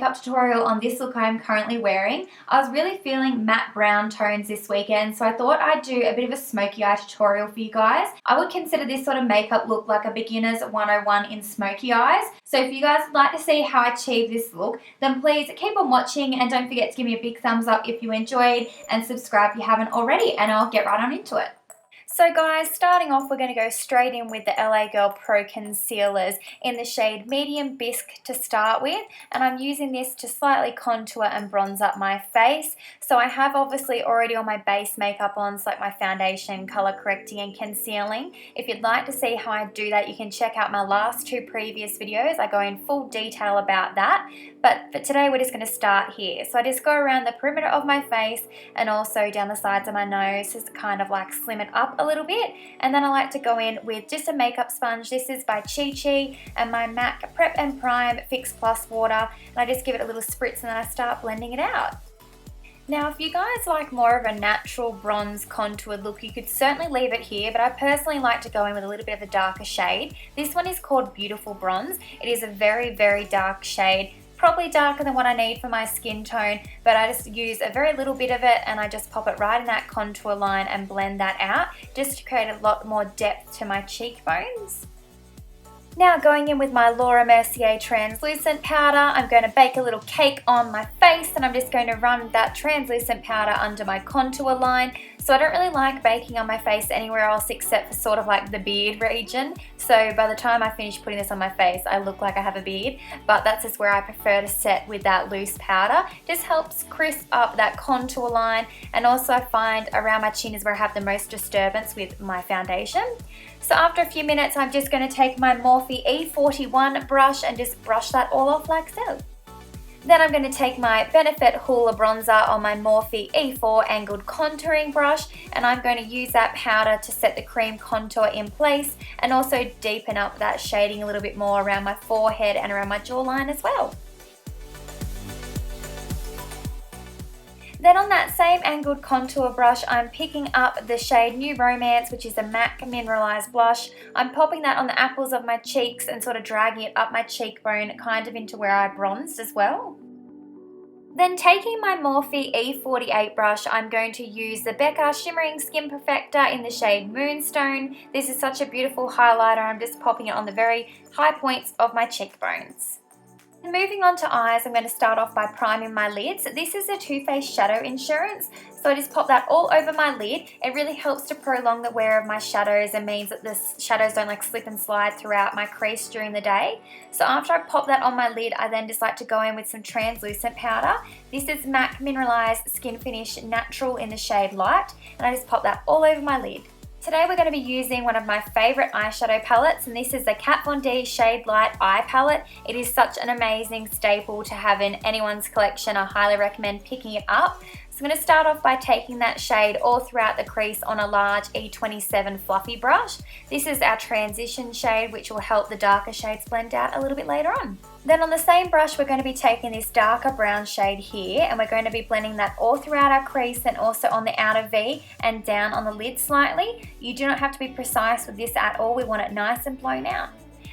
makeup tutorial on this look I'm currently wearing. I was really feeling matte brown tones this weekend, so I thought I'd do a bit of a smoky eye tutorial for you guys. I would consider this sort of makeup look like a beginner's 101 in smoky eyes. So if you guys would like to see how I achieve this look, then please keep on watching and don't forget to give me a big thumbs up if you enjoyed and subscribe if you haven't already, and I'll get right on into it. So guys, starting off, we're going to go straight in with the LA Girl Pro Concealers in the shade Medium Bisque to start with, and I'm using this to slightly contour and bronze up my face. So I have obviously already all my base makeup on, so like my foundation, color correcting and concealing. If you'd like to see how I do that, you can check out my last two previous videos. I go in full detail about that. But for today, we're just going to start here. So I just go around the perimeter of my face and also down the sides of my nose, just kind of like slim it up a little bit. And then I like to go in with just a makeup sponge. This is by Chi Chi, and my MAC Prep and Prime Fix Plus water. And I just give it a little spritz and then I start blending it out. Now, if you guys like more of a natural bronze contoured look, you could certainly leave it here, but I personally like to go in with a little bit of a darker shade. This one is called Beautiful Bronze. It is a very, very dark shade. Probably darker than what I need for my skin tone, but I just use a very little bit of it and I just pop it right in that contour line and blend that out just to create a lot more depth to my cheekbones. Now going in with my Laura Mercier translucent powder, I'm going to bake a little cake on my face, and I'm just going to run that translucent powder under my contour line. So I don't really like baking on my face anywhere else except for sort of like the beard region. So by the time I finish putting this on my face, I look like I have a beard, but that's just where I prefer to set with that loose powder. Just helps crisp up that contour line, and also I find around my chin is where I have the most disturbance with my foundation. So after a few minutes, I'm just going to take my Morphe E41 brush and just brush that all off like so. Then I'm going to take my Benefit Hoola bronzer on my Morphe E4 angled contouring brush, and I'm going to use that powder to set the cream contour in place and also deepen up that shading a little bit more around my forehead and around my jawline as well. Then on that same angled contour brush, I'm picking up the shade New Romance, which is a MAC Mineralized Blush. I'm popping that on the apples of my cheeks and sort of dragging it up my cheekbone, kind of into where I bronzed as well. Then taking my Morphe E48 brush, I'm going to use the Becca Shimmering Skin Perfector in the shade Moonstone. This is such a beautiful highlighter. I'm just popping it on the very high points of my cheekbones. Moving on to eyes, I'm going to start off by priming my lids. This is a Too Faced Shadow Insurance, so I just pop that all over my lid. It really helps to prolong the wear of my shadows and means that the shadows don't like slip and slide throughout my crease during the day. So after I pop that on my lid, I then just like to go in with some translucent powder. This is MAC Mineralized Skin Finish Natural in the shade Light, and I just pop that all over my lid. Today we're going to be using one of my favourite eyeshadow palettes, and this is the Kat Von D Shade Light Eye Palette. It is such an amazing staple to have in anyone's collection. I highly recommend picking it up. So I'm going to start off by taking that shade all throughout the crease on a large E27 fluffy brush. This is our transition shade, which will help the darker shades blend out a little bit later on. Then on the same brush, we're going to be taking this darker brown shade here, and we're going to be blending that all throughout our crease and also on the outer V and down on the lid slightly. You do not have to be precise with this at all. We want it nice and blown out.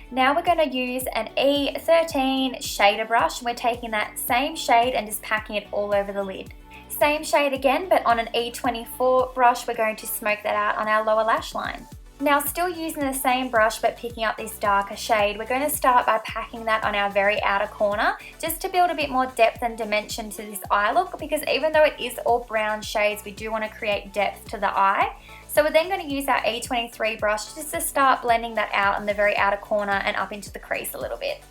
Now we're going to use an E13 shader brush, and we're taking that same shade and just packing it all over the lid. Same shade again, but on an E24 brush, we're going to smoke that out on our lower lash line. Now, still using the same brush but picking up this darker shade, we're going to start by packing that on our very outer corner just to build a bit more depth and dimension to this eye look, because even though it is all brown shades, we do want to create depth to the eye. So we're then going to use our E23 brush just to start blending that out on the very outer corner and up into the crease a little bit.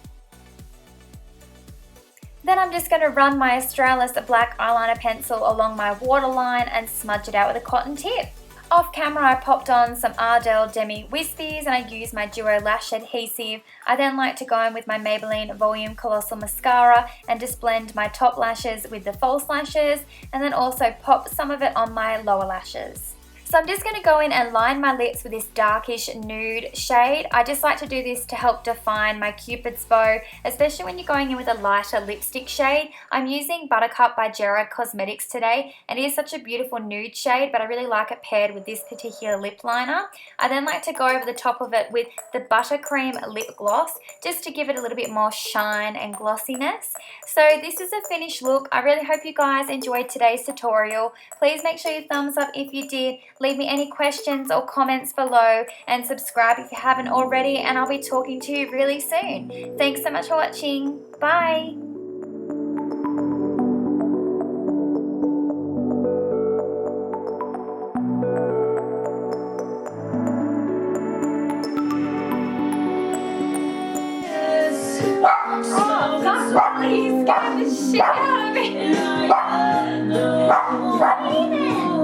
Then I'm just going to run my Australis black eyeliner pencil along my waterline and smudge it out with a cotton tip. Off camera, I popped on some Ardell Demi Wispies and I used my Duo Lash Adhesive. I then like to go in with my Maybelline Volume Colossal Mascara and just blend my top lashes with the false lashes, and then also pop some of it on my lower lashes. So I'm just going to go in and line my lips with this darkish nude shade. I just like to do this to help define my Cupid's bow, especially when you're going in with a lighter lipstick shade. I'm using Buttercup by Gerard Cosmetics today, and it is such a beautiful nude shade, but I really like it paired with this particular lip liner. I then like to go over the top of it with the Buttercream lip gloss, just to give it a little bit more shine and glossiness. So this is a finished look. I really hope you guys enjoyed today's tutorial. Please make sure you thumbs up if you did. Leave me any questions or comments below, and subscribe if you haven't already, and I'll be talking to you really soon. Thanks so much for watching. Bye. Oh, God, please, scared the shit out of me.